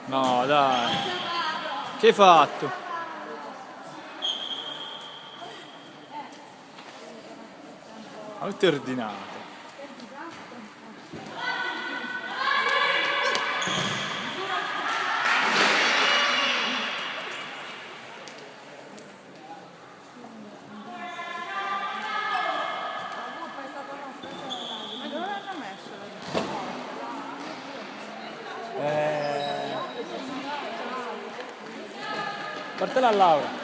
No, dai. Che hai fatto? Molto ordinato. Ma dove l'hanno messo? Portala a Laura.